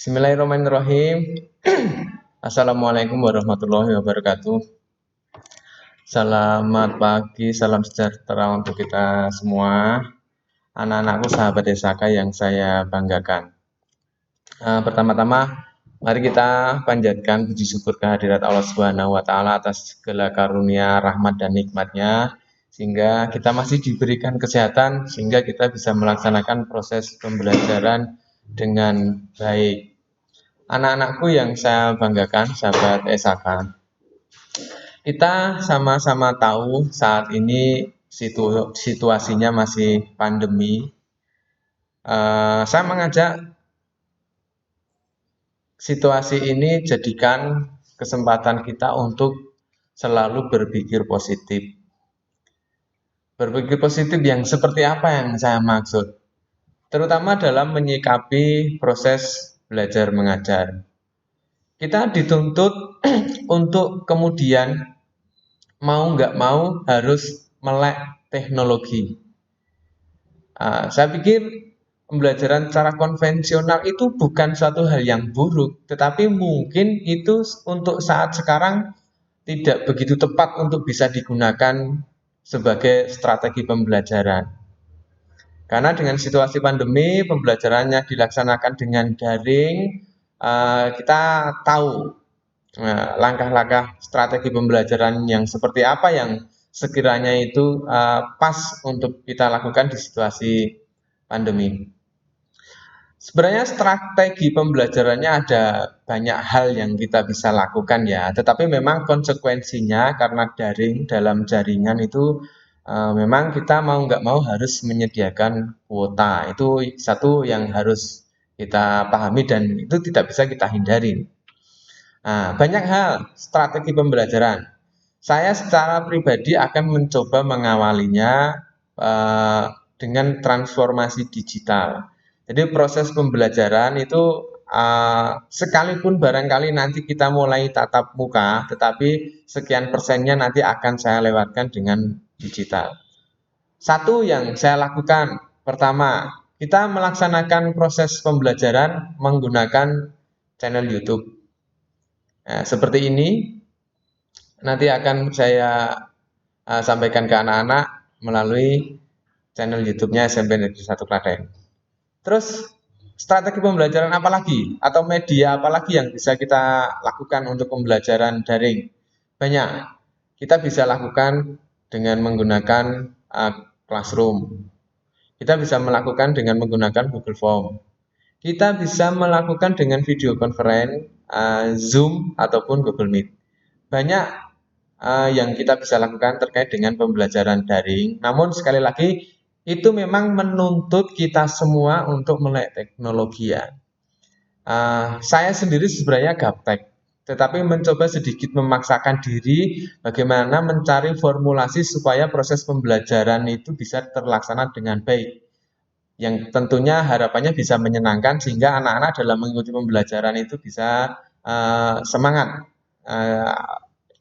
Bismillahirrahmanirrahim. Assalamualaikum warahmatullahi wabarakatuh. Selamat pagi, salam sejahtera untuk kita semua. Anak-anakku sahabat Desaka yang saya banggakan. Pertama-tama, mari kita panjatkan puji syukur kehadirat Allah Subhanahu wa Ta'ala atas segala karunia, rahmat, dan nikmatnya, sehingga kita masih diberikan kesehatan, sehingga kita bisa melaksanakan proses pembelajaran dengan baik. Anak-anakku yang saya banggakan, sahabat Esaka, kita sama-sama tahu saat ini situasinya masih pandemi. Saya mengajak situasi ini jadikan kesempatan kita untuk selalu berpikir positif. Berpikir positif yang seperti apa yang saya maksud? Terutama dalam menyikapi proses belajar mengajar. Kita dituntut untuk kemudian mau nggak mau harus melek teknologi. Saya pikir pembelajaran secara konvensional itu bukan suatu hal yang buruk, tetapi mungkin itu untuk saat sekarang tidak begitu tepat untuk bisa digunakan sebagai strategi pembelajaran. Karena dengan situasi pandemi, pembelajarannya dilaksanakan dengan daring, kita tahu langkah-langkah strategi pembelajaran yang seperti apa yang sekiranya itu pas untuk kita lakukan di situasi pandemi. Sebenarnya strategi pembelajarannya ada banyak hal yang kita bisa lakukan ya, tetapi memang konsekuensinya karena daring dalam jaringan itu memang kita mau nggak mau harus menyediakan kuota. Itu satu yang harus kita pahami dan itu tidak bisa kita hindari. Banyak hal strategi pembelajaran. Saya secara pribadi akan mencoba mengawalinya dengan transformasi digital. Jadi proses pembelajaran itu sekalipun barangkali nanti kita mulai tatap muka, tetapi sekian persennya nanti akan saya lewatkan dengan digital. Satu yang saya lakukan, pertama, kita melaksanakan proses pembelajaran menggunakan channel YouTube. Seperti ini, nanti akan saya sampaikan ke anak-anak melalui channel YouTube-nya SMP Negeri 1 Klaten. Terus, strategi pembelajaran apa lagi? Atau media apa lagi yang bisa kita lakukan untuk pembelajaran daring? Banyak. Kita bisa lakukan dengan menggunakan Classroom. Kita bisa melakukan dengan menggunakan Google Form. Kita bisa melakukan dengan video conference, Zoom, ataupun Google Meet. Banyak yang kita bisa lakukan terkait dengan pembelajaran daring. Namun sekali lagi, itu memang menuntut kita semua untuk melek teknologi ya. Saya sendiri sebenarnya gaptek, tetapi mencoba sedikit memaksakan diri bagaimana mencari formulasi supaya proses pembelajaran itu bisa terlaksana dengan baik. Yang tentunya harapannya bisa menyenangkan sehingga anak-anak dalam mengikuti pembelajaran itu bisa semangat.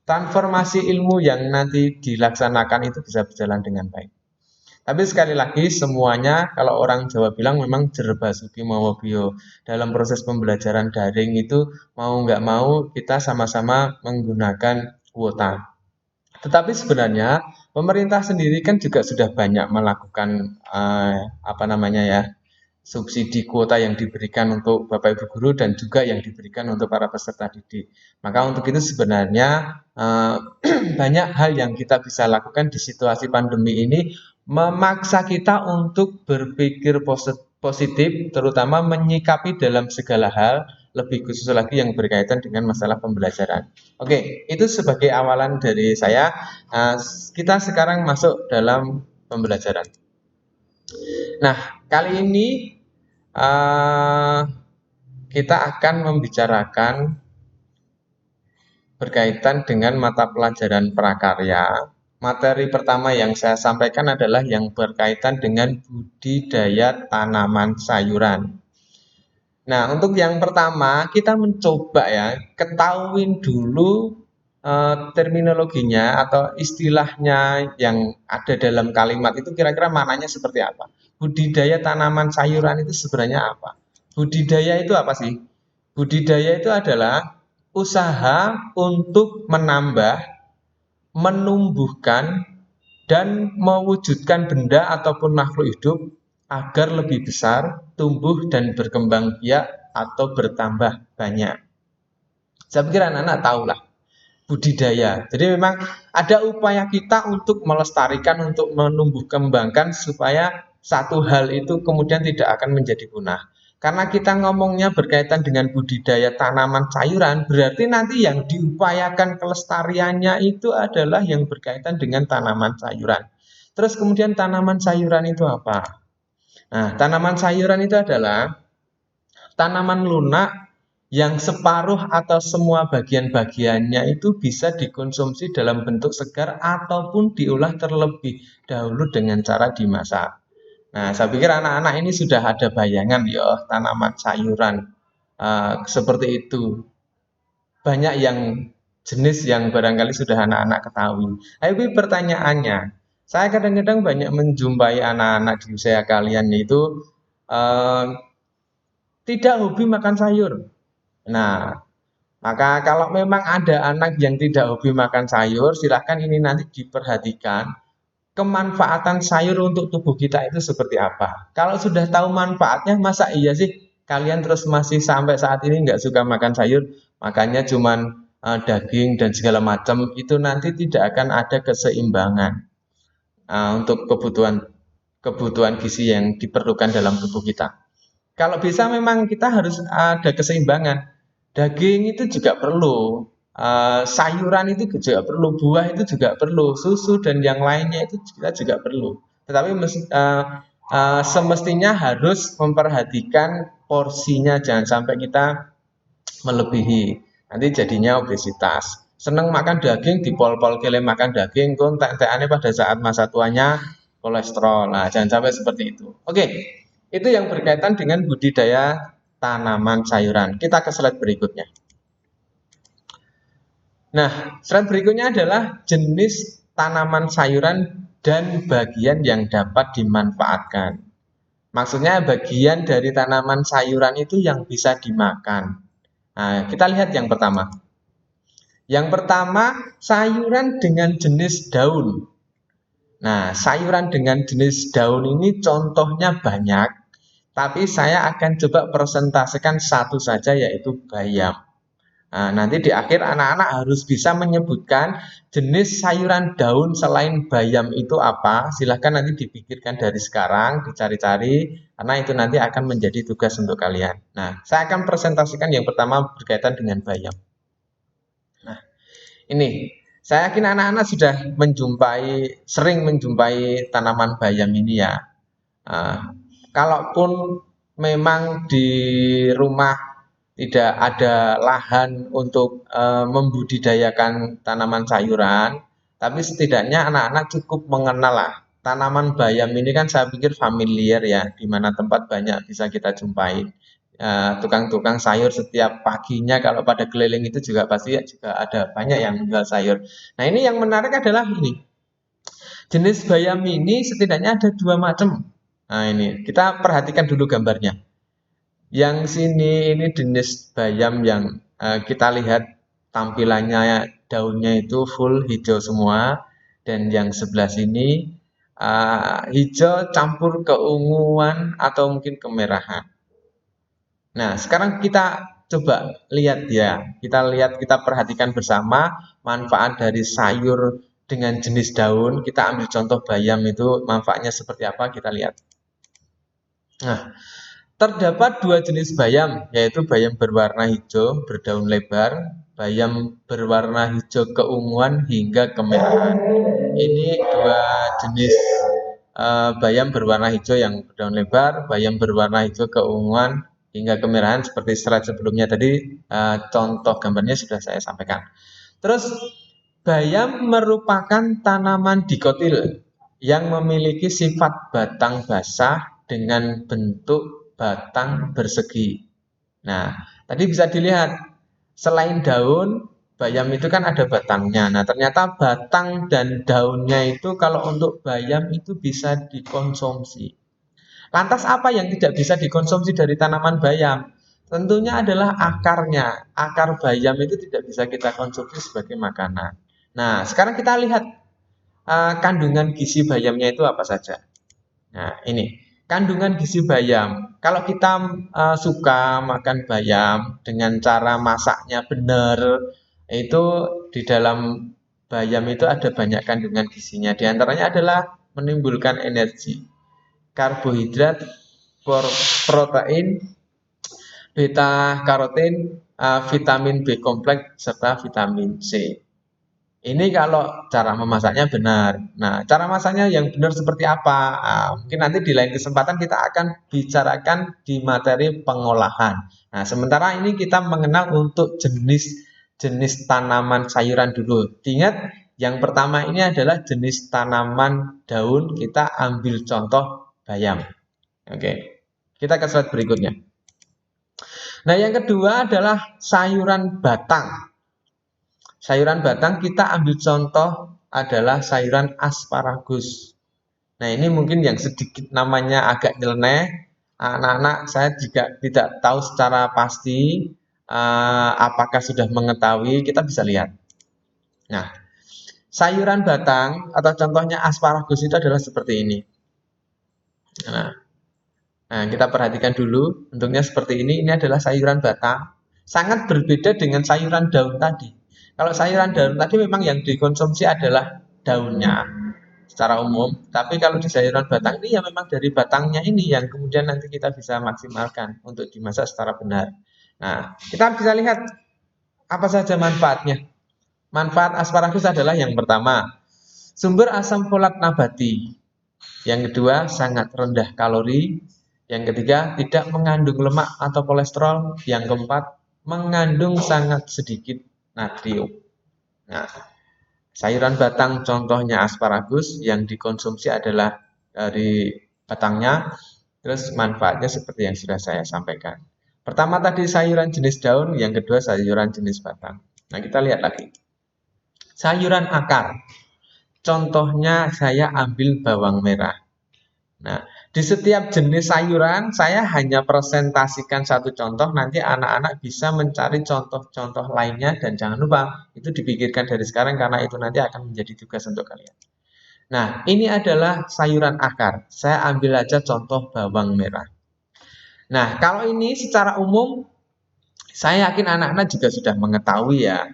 Transformasi ilmu yang nanti dilaksanakan itu bisa berjalan dengan baik. Tapi sekali lagi semuanya kalau orang Jawa bilang memang jerbasuki mawa bio. Dalam proses pembelajaran daring itu mau nggak mau kita sama-sama menggunakan kuota. Tetapi sebenarnya pemerintah sendiri kan juga sudah banyak melakukan subsidi kuota yang diberikan untuk Bapak Ibu guru dan juga yang diberikan untuk para peserta didik. Maka untuk itu sebenarnya banyak hal yang kita bisa lakukan di situasi pandemi ini memaksa kita untuk berpikir positif, terutama menyikapi dalam segala hal, lebih khusus lagi yang berkaitan dengan masalah pembelajaran. Oke, itu sebagai awalan dari saya. Kita sekarang masuk dalam pembelajaran. Nah, kali ini kita akan membicarakan berkaitan dengan mata pelajaran prakarya. Materi pertama yang saya sampaikan adalah yang berkaitan dengan budidaya tanaman sayuran. Nah, untuk yang pertama kita mencoba ya, ketahuin dulu terminologinya atau istilahnya yang ada dalam kalimat itu kira-kira maknanya seperti apa. Budidaya tanaman sayuran itu sebenarnya apa? Budidaya itu apa sih? Budidaya itu adalah usaha untuk menambah, menumbuhkan, dan mewujudkan benda ataupun makhluk hidup agar lebih besar, tumbuh dan berkembang biak atau bertambah banyak. Saya pikir anak-anak tahu lah budidaya. Jadi memang ada upaya kita untuk melestarikan, untuk menumbuh kembangkan supaya satu hal itu kemudian tidak akan menjadi punah. Karena kita ngomongnya berkaitan dengan budidaya tanaman sayuran, berarti nanti yang diupayakan kelestariannya itu adalah yang berkaitan dengan tanaman sayuran. Terus kemudian tanaman sayuran itu apa? Nah, tanaman sayuran itu adalah tanaman lunak yang separuh atau semua bagian-bagiannya itu bisa dikonsumsi dalam bentuk segar ataupun diolah terlebih dahulu dengan cara dimasak. Nah, saya pikir anak-anak ini sudah ada bayangan ya tanaman sayuran seperti itu. Banyak yang jenis yang barangkali sudah anak-anak ketahui. Tapi pertanyaannya, saya kadang-kadang banyak menjumpai anak-anak di usia kalian itu eh, tidak hobi makan sayur. Nah, maka kalau memang ada anak yang tidak hobi makan sayur, silahkan ini nanti diperhatikan kemanfaatan sayur untuk tubuh kita itu seperti apa. Kalau sudah tahu manfaatnya, masa iya sih kalian terus masih sampai saat ini nggak suka makan sayur, makannya cuman daging dan segala macam, itu nanti tidak akan ada keseimbangan untuk kebutuhan kebutuhan gizi yang diperlukan dalam tubuh kita. Kalau bisa memang kita harus ada keseimbangan. Daging itu juga perlu, sayuran itu juga perlu, buah itu juga perlu, susu dan yang lainnya itu kita juga perlu. Tetapi semestinya harus memperhatikan porsinya, jangan sampai kita melebihi. Nanti jadinya obesitas. Seneng makan daging, dipol-pol kele makan daging, kon entek pada saat masa tuanya kolesterol. Nah, jangan sampai seperti itu. Oke, itu yang berkaitan dengan budidaya tanaman sayuran. Kita ke slide berikutnya. Nah, slide berikutnya adalah jenis tanaman sayuran dan bagian yang dapat dimanfaatkan. Maksudnya bagian dari tanaman sayuran itu yang bisa dimakan. Nah, kita lihat yang pertama. Yang pertama, sayuran dengan jenis daun. Nah, sayuran dengan jenis daun ini contohnya banyak, tapi saya akan coba presentasikan satu saja yaitu bayam. Nah, nanti di akhir anak-anak harus bisa menyebutkan jenis sayuran daun selain bayam itu apa. Silahkan nanti dipikirkan dari sekarang, dicari-cari, karena itu nanti akan menjadi tugas untuk kalian. Nah, saya akan presentasikan yang pertama berkaitan dengan bayam. Nah, ini saya yakin anak-anak sudah sering menjumpai tanaman bayam ini ya. Nah, kalaupun memang di rumah tidak ada lahan untuk membudidayakan tanaman sayuran, tapi setidaknya anak-anak cukup mengenal lah. Tanaman bayam ini kan saya pikir familiar ya, di mana tempat banyak bisa kita jumpai. Tukang-tukang sayur setiap paginya kalau pada keliling itu juga pasti juga ada banyak yang jual sayur. Nah, ini yang menarik adalah ini. Jenis bayam ini setidaknya ada dua macam. Nah, ini kita perhatikan dulu gambarnya. Yang sini ini jenis bayam yang kita lihat tampilannya daunnya itu full hijau semua, dan yang sebelah sini hijau campur keunguan atau mungkin kemerahan. Nah, sekarang kita coba lihat ya. Kita perhatikan bersama manfaat dari sayur dengan jenis daun. Kita ambil contoh bayam itu manfaatnya seperti apa, kita lihat. Nah, terdapat dua jenis bayam, yaitu bayam berwarna hijau berdaun lebar, bayam berwarna hijau keunguan hingga kemerahan. Ini dua jenis bayam berwarna hijau yang berdaun lebar, bayam berwarna hijau keunguan hingga kemerahan seperti slide sebelumnya tadi, contoh gambarnya sudah saya sampaikan. Terus bayam merupakan tanaman dikotil yang memiliki sifat batang basah dengan bentuk batang bersegi. Nah, tadi bisa dilihat selain daun, bayam itu kan ada batangnya. Nah, ternyata batang dan daunnya itu kalau untuk bayam itu bisa dikonsumsi. Lantas apa yang tidak bisa dikonsumsi dari tanaman bayam? Tentunya adalah akarnya. Akar bayam itu tidak bisa kita konsumsi sebagai makanan. Nah, sekarang kita lihat kandungan gizi bayamnya itu apa saja. Nah, ini kandungan gizi bayam. Kalau kita suka makan bayam dengan cara masaknya benar, itu di dalam bayam itu ada banyak kandungan gizinya. Di antaranya adalah menimbulkan energi, karbohidrat, protein, beta karotin, vitamin B kompleks serta vitamin C. Ini kalau cara memasaknya benar. Nah, cara masaknya yang benar seperti apa? Mungkin nanti di lain kesempatan kita akan bicarakan di materi pengolahan. Nah, sementara ini kita mengenal untuk jenis tanaman sayuran dulu. Ingat, yang pertama ini adalah jenis tanaman daun. Kita ambil contoh bayam. Oke, kita ke slide berikutnya. Nah, yang kedua adalah sayuran batang. Sayuran batang kita ambil contoh adalah sayuran asparagus. Nah, ini mungkin yang sedikit namanya agak nyeleneh. Anak-anak saya juga tidak tahu secara pasti apakah sudah mengetahui, kita bisa lihat. Nah, sayuran batang atau contohnya asparagus itu adalah seperti ini. Nah, kita perhatikan dulu, bentuknya seperti ini adalah sayuran batang. Sangat berbeda dengan sayuran daun tadi. Kalau sayuran daun tadi memang yang dikonsumsi adalah daunnya secara umum, tapi kalau di sayuran batang ini ya memang dari batangnya ini yang kemudian nanti kita bisa maksimalkan untuk dimasak secara benar. Nah, kita bisa lihat apa saja manfaatnya. Manfaat asparagus adalah yang pertama, sumber asam folat nabati. Yang kedua, sangat rendah kalori. Yang ketiga, tidak mengandung lemak atau kolesterol. Yang keempat, mengandung sangat sedikit natrium. Nah, sayuran batang contohnya asparagus yang dikonsumsi adalah dari batangnya. Terus manfaatnya seperti yang sudah saya sampaikan. Pertama tadi sayuran jenis daun, yang kedua sayuran jenis batang. Nah, kita lihat lagi. Sayuran akar. Contohnya saya ambil bawang merah. Nah, di setiap jenis sayuran saya hanya presentasikan satu contoh, nanti anak-anak bisa mencari contoh-contoh lainnya dan jangan lupa itu dipikirkan dari sekarang karena itu nanti akan menjadi tugas untuk kalian. Nah, ini adalah sayuran akar. Saya ambil aja contoh bawang merah. Nah, kalau ini secara umum saya yakin anak-anak juga sudah mengetahui ya.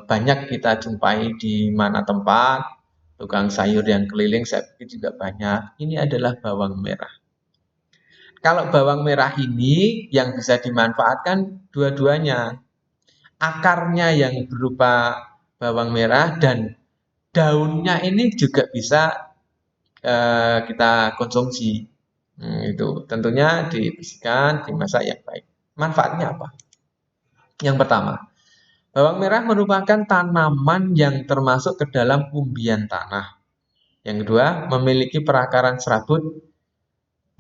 Banyak kita jumpai di mana tempat, tukang sayur yang keliling saya pikir juga banyak. Ini adalah bawang merah. Kalau bawang merah ini yang bisa dimanfaatkan dua-duanya. Akarnya yang berupa bawang merah dan daunnya ini juga bisa kita konsumsi. Itu tentunya dibersihkan, dimasak yang baik. Manfaatnya apa? Yang pertama, bawang merah merupakan tanaman yang termasuk ke dalam umbian tanah. Yang kedua, memiliki perakaran serabut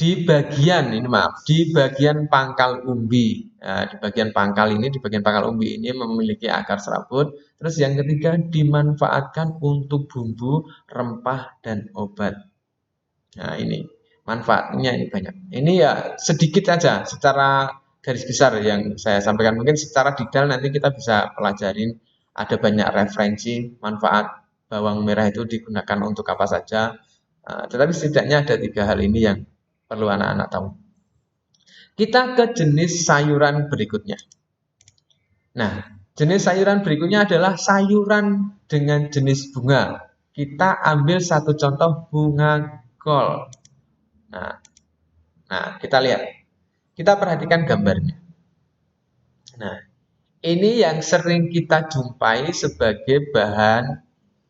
di bagian pangkal umbi. Nah, di bagian pangkal umbi ini memiliki akar serabut. Terus yang ketiga, dimanfaatkan untuk bumbu, rempah, dan obat. Nah, ini manfaatnya ini banyak. Ini ya sedikit saja secara garis besar yang saya sampaikan. Mungkin secara detail nanti kita bisa pelajarin. Ada banyak referensi manfaat bawang merah itu digunakan untuk apa saja. Tetapi setidaknya ada 3 hal ini yang perlu anak-anak tahu. Kita ke jenis sayuran berikutnya. Nah, jenis sayuran berikutnya adalah sayuran dengan jenis bunga. Kita ambil satu contoh bunga kol. Nah, kita lihat. Kita perhatikan gambarnya. Nah, ini yang sering kita jumpai sebagai bahan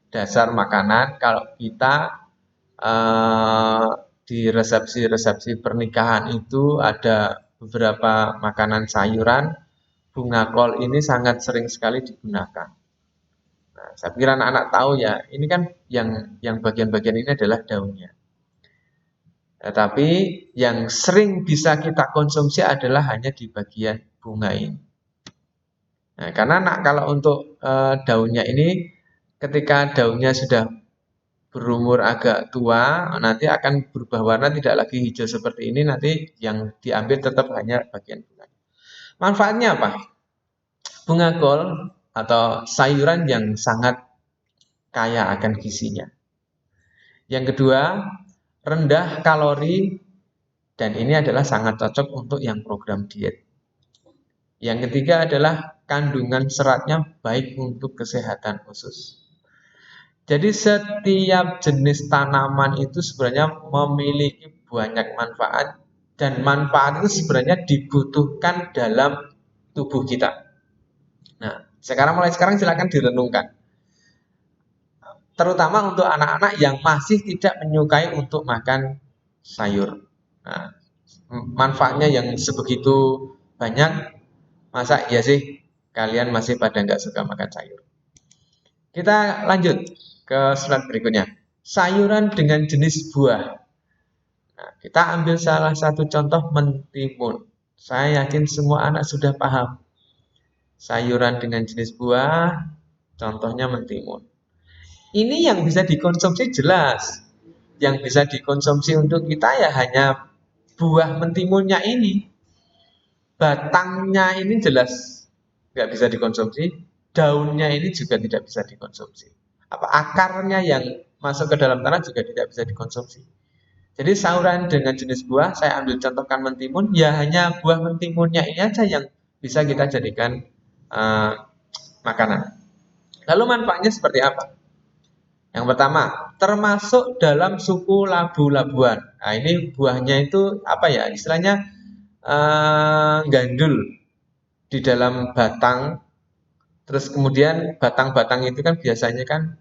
dasar makanan kalau kita di resepsi-resepsi pernikahan itu ada beberapa makanan sayuran. Bunga kol ini sangat sering sekali digunakan. Nah, saya pikir anak-anak tahu ya, ini kan yang bagian-bagian ini adalah daunnya. Tetapi yang sering bisa kita konsumsi adalah hanya di bagian bunga ini. Nah, karena kalau untuk daunnya ini, ketika daunnya sudah berumur agak tua, nanti akan berubah warna tidak lagi hijau seperti ini, nanti yang diambil tetap hanya bagian bunga. Manfaatnya apa? Bunga kol atau sayuran yang sangat kaya akan gizinya. Yang kedua, rendah kalori dan ini adalah sangat cocok untuk yang program diet. Yang ketiga adalah kandungan seratnya baik untuk kesehatan usus. Jadi setiap jenis tanaman itu sebenarnya memiliki banyak manfaat dan manfaat itu sebenarnya dibutuhkan dalam tubuh kita. Nah, mulai sekarang silakan direnungkan. Terutama untuk anak-anak yang masih tidak menyukai untuk makan sayur. Nah, manfaatnya yang sebegitu banyak, masa iya sih kalian masih pada nggak suka makan sayur? Kita lanjut ke slide berikutnya. Sayuran dengan jenis buah. Nah, kita ambil salah satu contoh mentimun. Saya yakin semua anak sudah paham. Sayuran dengan jenis buah, contohnya mentimun. Ini yang bisa dikonsumsi jelas. Yang bisa dikonsumsi untuk kita ya hanya buah mentimunnya ini. Batangnya ini jelas nggak bisa dikonsumsi. Daunnya ini juga tidak bisa dikonsumsi. Apa akarnya yang masuk ke dalam tanah juga tidak bisa dikonsumsi. Jadi sayuran dengan jenis buah, saya ambil contohkan mentimun, ya hanya buah mentimunnya ini aja yang bisa kita jadikan makanan. Lalu manfaatnya seperti apa? Yang pertama, termasuk dalam suku labu-labuan. Nah, ini buahnya itu apa ya? Istilahnya gandul di dalam batang. Terus kemudian batang-batang itu kan biasanya kan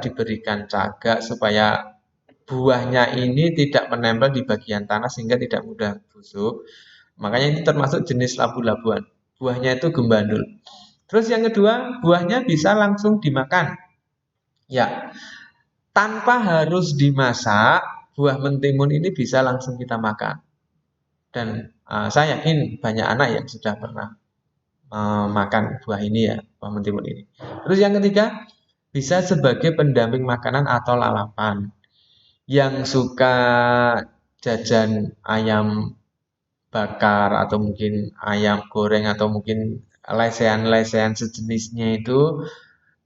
diberikan cagak supaya buahnya ini tidak menempel di bagian tanah sehingga tidak mudah busuk. Makanya ini termasuk jenis labu-labuan. Buahnya itu gembandul. Terus yang kedua, buahnya bisa langsung dimakan. Ya, tanpa harus dimasak, buah mentimun ini bisa langsung kita makan. Dan saya yakin banyak anak yang sudah pernah makan buah ini ya, buah mentimun ini. Terus yang ketiga, bisa sebagai pendamping makanan atau lalapan. Yang suka jajan ayam bakar atau mungkin ayam goreng atau mungkin lesehan-lesehan sejenisnya itu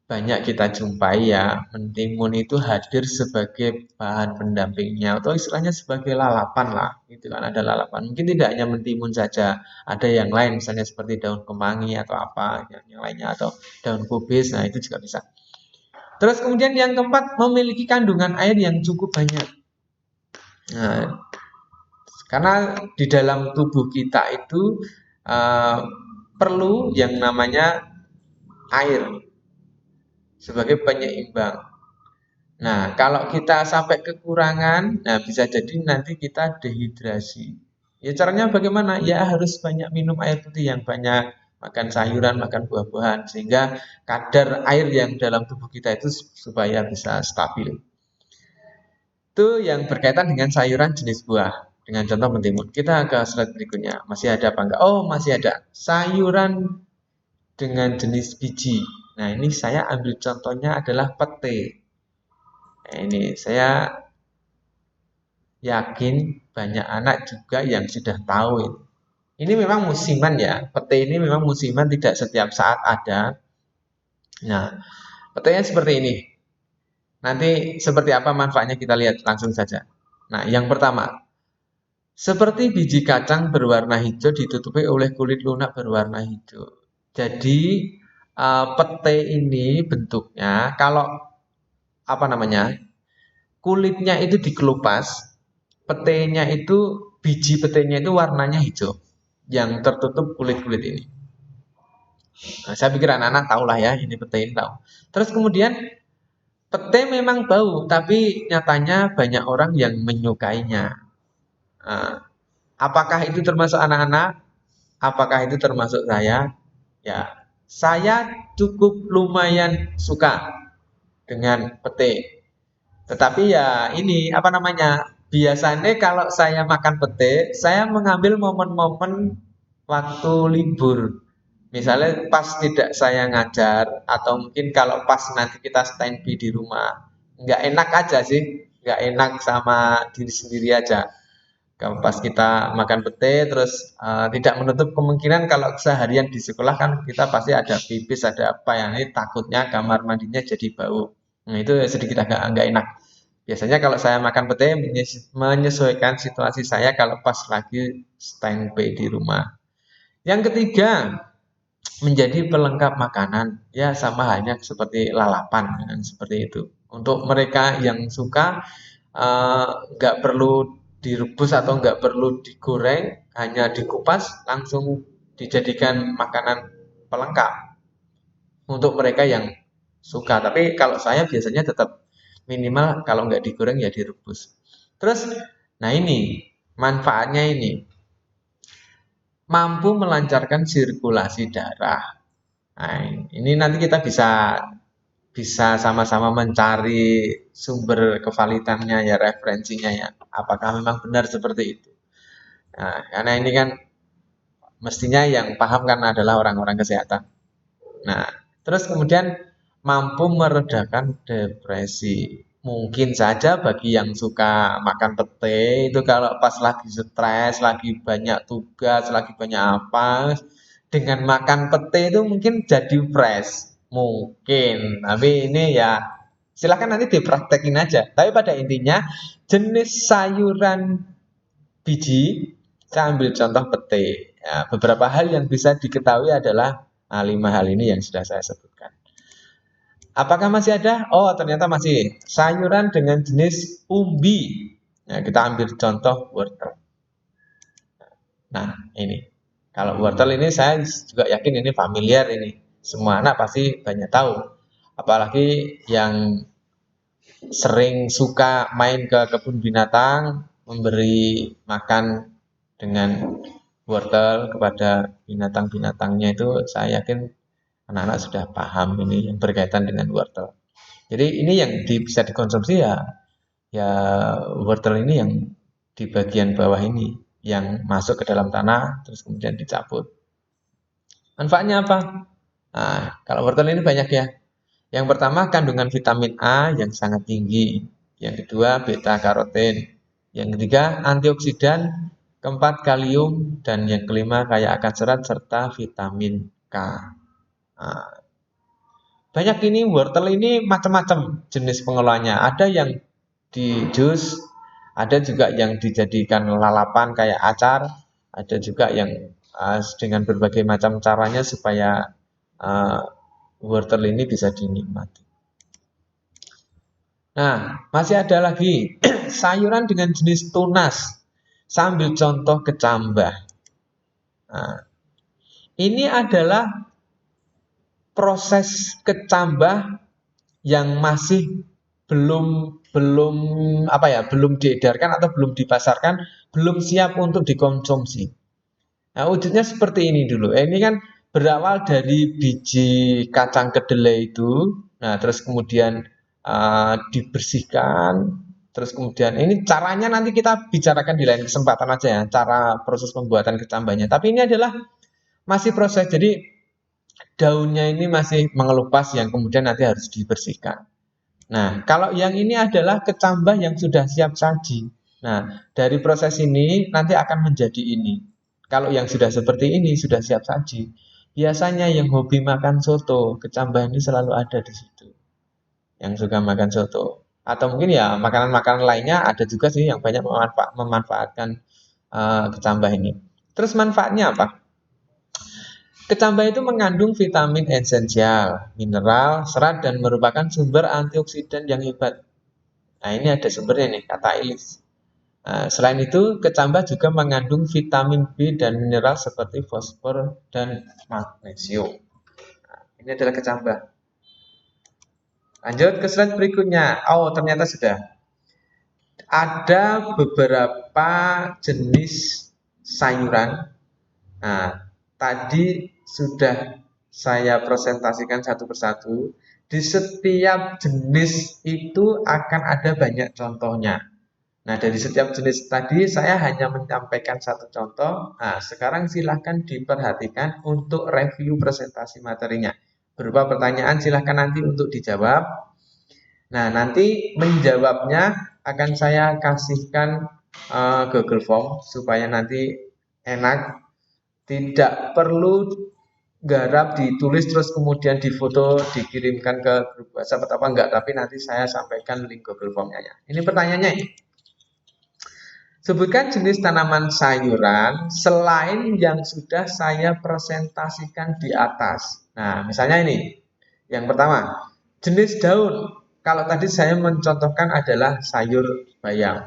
banyak kita jumpai ya, mentimun itu hadir sebagai bahan pendampingnya atau istilahnya sebagai lalapan lah, gitu kan ada lalapan. Mungkin tidak hanya mentimun saja, ada yang lain misalnya seperti daun kemangi atau apa yang lainnya atau daun kubis, nah itu juga bisa. Terus kemudian yang keempat memiliki kandungan air yang cukup banyak. Nah, karena di dalam tubuh kita itu perlu yang namanya air sebagai penyeimbang. Nah, kalau kita sampai kekurangan, nah bisa jadi nanti kita dehidrasi. Ya caranya bagaimana? Ya harus banyak minum air putih yang banyak, makan sayuran, makan buah-buahan, sehingga kadar air yang dalam tubuh kita itu supaya bisa stabil. Itu yang berkaitan dengan sayuran jenis buah. Dengan contoh mentimun. Kita ke slide berikutnya. Masih ada apa enggak? Oh, masih ada. Sayuran dengan jenis biji. Nah, ini saya ambil contohnya adalah pete. Nah, ini saya yakin banyak anak juga yang sudah tahu ini. Ini memang musiman ya. Pete ini memang musiman, tidak setiap saat ada. Nah, petenya seperti ini. Nanti seperti apa manfaatnya kita lihat langsung saja. Nah, yang pertama, seperti biji kacang berwarna hijau ditutupi oleh kulit lunak berwarna hijau. Jadi pete ini bentuknya kalau apa namanya? Kulitnya itu dikelupas, petenya itu biji petenya itu warnanya hijau yang tertutup kulit-kulit ini. Nah, saya pikir anak-anak tahu lah ya, ini pete ini tahu. Terus kemudian pete memang bau, tapi nyatanya banyak orang yang menyukainya. Nah, apakah itu termasuk anak-anak? Apakah itu termasuk saya? Ya, saya cukup lumayan suka dengan pete. Tetapi ya ini apa namanya? Biasanya kalau saya makan pete, saya mengambil momen-momen waktu libur. Misalnya pas tidak saya ngajar atau mungkin kalau pas nanti kita standby di rumah. nggak enak aja sih, nggak enak sama diri sendiri aja. Kalau pas kita makan pete terus tidak menutup kemungkinan kalau seharian di sekolah kan kita pasti ada pipis, ada apa yang ini takutnya kamar mandinya jadi bau. Nah, itu sedikit agak nggak enak. Biasanya kalau saya makan pete menyesuaikan situasi saya kalau pas lagi standby di rumah. Yang ketiga, menjadi pelengkap makanan. Ya sama halnya seperti lalapan, kan, seperti itu. Untuk mereka yang suka nggak perlu direbus atau nggak perlu digoreng, hanya dikupas langsung dijadikan makanan pelengkap untuk mereka yang suka. Tapi kalau saya biasanya tetap minimal kalau nggak digoreng ya direbus. Terus, nah ini manfaatnya ini mampu melancarkan sirkulasi darah. Nah, ini nanti kita bisa bisa sama-sama mencari sumber kevalitannya ya, referensinya ya. Apakah memang benar seperti itu? Nah, karena ini kan mestinya yang paham kan adalah orang-orang kesehatan. Nah, terus kemudian mampu meredakan depresi. Mungkin saja bagi yang suka makan pete itu kalau pas lagi stres, lagi banyak tugas, lagi banyak apa, dengan makan pete itu mungkin jadi fresh. Mungkin, tapi ini ya silakan nanti dipraktekin aja. Tapi pada intinya jenis sayuran biji, saya ambil contoh pete. Ya, beberapa hal yang bisa diketahui adalah 5 hal ini yang sudah saya sebutkan. Apakah masih ada? Oh, ternyata masih. Sayuran dengan jenis umbi. Nah, kita ambil contoh wortel. Nah, ini. Kalau wortel ini saya juga yakin ini familiar ini. Semua anak pasti banyak tahu. Apalagi yang sering suka main ke kebun binatang, memberi makan dengan wortel kepada binatang-binatangnya itu saya yakin anak-anak sudah paham ini yang berkaitan dengan wortel. Jadi ini yang bisa dikonsumsi ya, ya wortel ini yang di bagian bawah ini yang masuk ke dalam tanah terus kemudian dicabut. Manfaatnya apa? Nah, kalau wortel ini banyak ya. Yang pertama kandungan vitamin A yang sangat tinggi. Yang kedua beta karoten. Yang ketiga antioksidan. Keempat kalium dan yang kelima kaya akan serat serta vitamin K. Nah, banyak ini wortel ini macam-macam jenis pengolahannya. Ada yang di jus, ada juga yang dijadikan lalapan kayak acar, ada juga yang dengan berbagai macam caranya supaya uh, wortel ini bisa dinikmati. Nah, masih ada lagi sayuran dengan jenis tunas. Sambil contoh kecambah. Nah, ini adalah proses kecambah yang masih belum belum apa ya, belum diedarkan atau belum dipasarkan, belum siap untuk dikonsumsi. Nah, wujudnya seperti ini dulu. Ini kan berawal dari biji kacang kedelai itu. Nah, terus kemudian dibersihkan. Terus kemudian ini caranya nanti kita bicarakan di lain kesempatan aja ya, cara proses pembuatan kecambahnya. Tapi ini adalah masih proses. Jadi daunnya ini masih mengelupas yang kemudian nanti harus dibersihkan. Nah, kalau yang ini adalah kecambah yang sudah siap saji. Nah, dari proses ini nanti akan menjadi ini. Kalau yang sudah seperti ini sudah siap saji. Biasanya yang hobi makan soto, kecambah ini selalu ada di situ. Yang suka makan soto. Atau mungkin ya makanan-makanan lainnya ada juga sih yang banyak memanfaatkan kecambah ini. Terus manfaatnya apa? Kecambah itu mengandung vitamin esensial, mineral, serat, dan merupakan sumber antioksidan yang hebat. Nah, ini ada sumbernya nih, kata Ilis. Nah, selain itu, kecambah juga mengandung vitamin B dan mineral seperti fosfor dan magnesium. Nah, ini adalah kecambah. Lanjut ke slide berikutnya. Oh, ternyata sudah. Ada beberapa jenis sayuran. Nah, tadi sudah saya presentasikan satu persatu. Di setiap jenis itu akan ada banyak contohnya. Nah, dari setiap jenis tadi saya hanya menyampaikan satu contoh. Nah, sekarang silahkan diperhatikan untuk review presentasi materinya. Berupa pertanyaan silahkan nanti untuk dijawab. Nah, nanti menjawabnya akan saya kasihkan Google Form supaya nanti enak, tidak perlu garap ditulis terus kemudian difoto dikirimkan ke grup WhatsApp atau apa enggak, tapi nanti saya sampaikan link Google Form-nya ya. Ini pertanyaannya ini. Sebutkan jenis tanaman sayuran selain yang sudah saya presentasikan di atas. Nah, misalnya ini. Yang pertama, jenis daun. Kalau tadi saya mencontohkan adalah sayur bayam.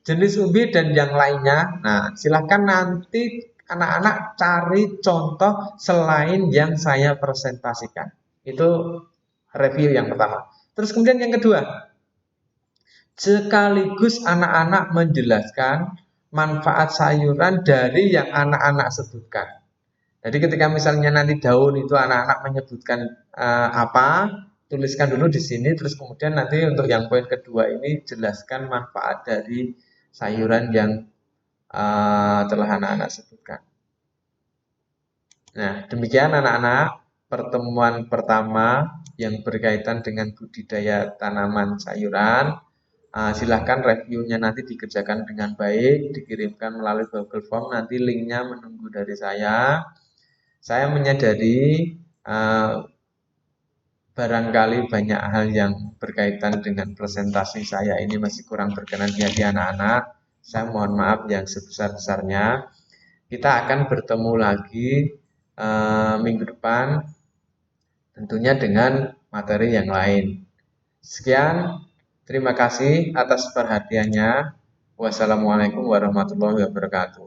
Jenis umbi dan yang lainnya. Nah, silahkan nanti anak-anak cari contoh selain yang saya presentasikan. Itu review yang pertama. Terus kemudian yang kedua, sekaligus anak-anak menjelaskan manfaat sayuran dari yang anak-anak sebutkan. Jadi ketika misalnya nanti daun itu anak-anak menyebutkan apa, tuliskan dulu di sini, terus kemudian nanti untuk yang poin kedua ini jelaskan manfaat dari sayuran yang telah anak-anak sebutkan. Nah, demikian anak-anak pertemuan pertama yang berkaitan dengan budidaya tanaman sayuran. Silahkan reviewnya nanti dikerjakan dengan baik, dikirimkan melalui Google Form, nanti linknya menunggu dari saya. Saya menyadari barangkali banyak hal yang berkaitan dengan presentasi saya ini masih kurang berkenan di hati anak-anak. Saya mohon maaf yang sebesar-besarnya. Kita akan bertemu lagi minggu depan, tentunya dengan materi yang lain. Sekian, terima kasih atas perhatiannya. Wassalamualaikum warahmatullahi wabarakatuh.